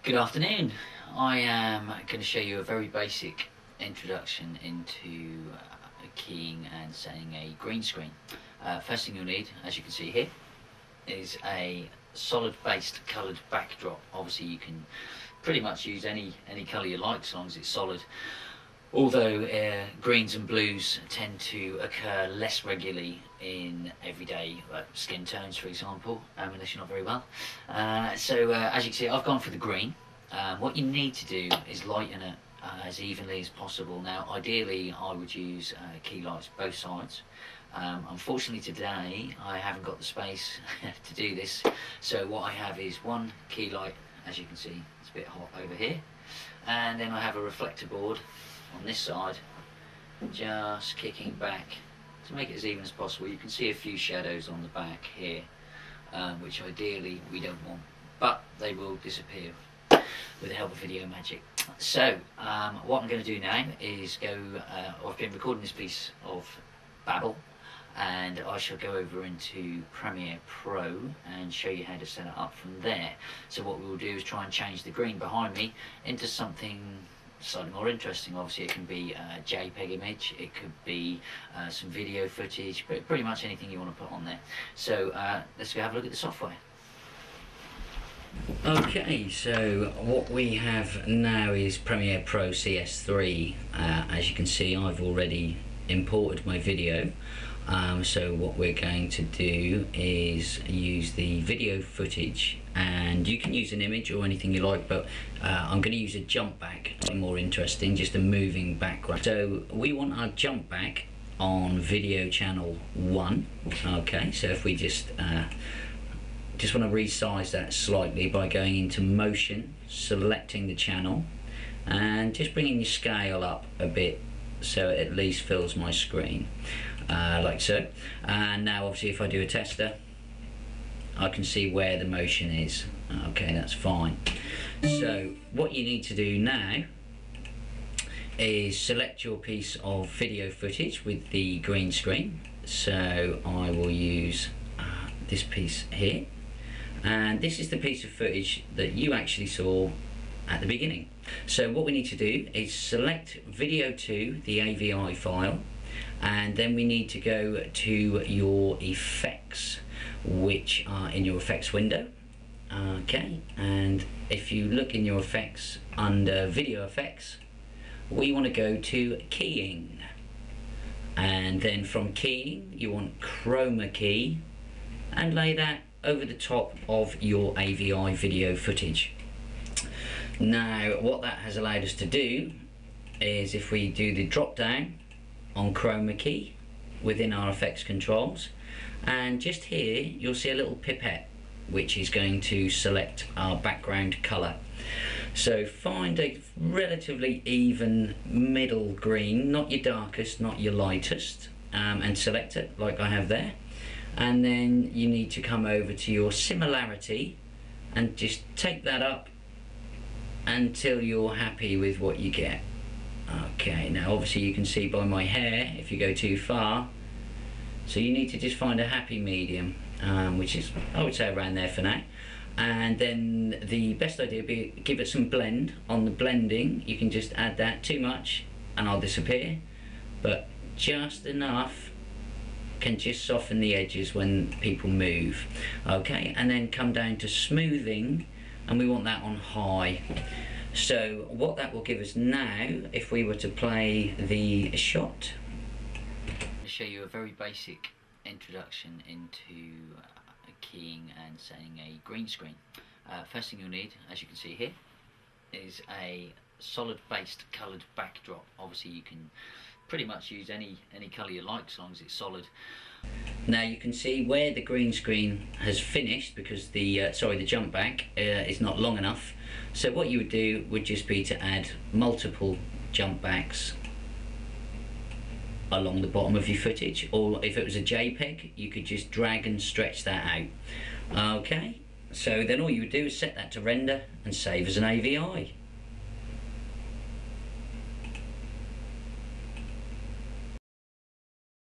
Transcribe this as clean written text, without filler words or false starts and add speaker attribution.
Speaker 1: Good afternoon. I am going to show you a very basic introduction into keying and setting a green screen. First thing you'll need, as you can see here, is a solid based coloured backdrop. Obviously you can pretty much use any colour you like as long as it's solid, although greens and blues tend to occur less regularly in everyday skin tones, for example, unless you're not very well. As you can see, I've gone for the green. What you need to do is lighten it as evenly as possible. Now ideally I would use key lights both sides. Unfortunately today I haven't got the space to do this, so what I have is one key light, as you can see it's a bit hot over here, and then I have a reflector board on this side, just kicking back to make it as even as possible. You can see a few shadows on the back here, which ideally we don't want, but they will disappear with the help of video magic. So what I'm going to do now is I've been recording this piece of babble, and I shall go over into Premiere Pro and show you how to set it up from there. So what we will do is try and change the green behind me into something slightly more interesting. Obviously it can be a JPEG image, it could be some video footage, but pretty much anything you want to put on there. So let's go have a look at the software. Okay, so what we have now is Premiere Pro CS3. As you can see, I've already imported my video. So what we're going to do is use the video footage, and you can use an image or anything you like, but I'm going to use a jump back, more interesting, just a moving background. So we want our jump back on video channel 1. Okay, so if we just want to resize that slightly by going into motion, selecting the channel, and just bringing your scale up a bit so it at least fills my screen, like so. And now obviously if I do a tester, I can see where the motion is. Okay, that's fine. So what you need to do now is select your piece of video footage with the green screen. So I will use this piece here, and this is the piece of footage that you actually saw at the beginning. So what we need to do is select video 2, the AVI file, and then we need to go to your effects, which are in your effects window. Okay, and if you look in your effects under video effects, we want to go to keying, and then from keying you want chroma key, and lay that over the top of your AVI video footage. Now what that has allowed us to do is, if we do the drop down on chroma key within our effects controls, and just here you'll see a little pipette which is going to select our background colour. So find a relatively even middle green, not your darkest, not your lightest, and select it like I have there. And then you need to come over to your similarity and just take that up until you're happy with what you get. Okay, now obviously you can see by my hair if you go too far, so you need to just find a happy medium, which is, I would say, around there for now. And then the best idea would be give it some blend. On the blending you can just add that, too much and I'll disappear, but just enough can just soften the edges when people move. Okay, and then come down to smoothing, and we want that on high. So what that will give us now, if we were to play the shot, I'll show you a very basic introduction into keying and setting a green screen. First thing you'll need, as you can see here, is a solid based coloured backdrop. Obviously you can pretty much use any colour you like as long as it's solid. Now you can see where the green screen has finished because the jump back is not long enough. So what you would do would just be to add multiple jump backs along the bottom of your footage, or if it was a JPEG you could just drag and stretch that out. Okay, so then all you would do is set that to render and save as an AVI.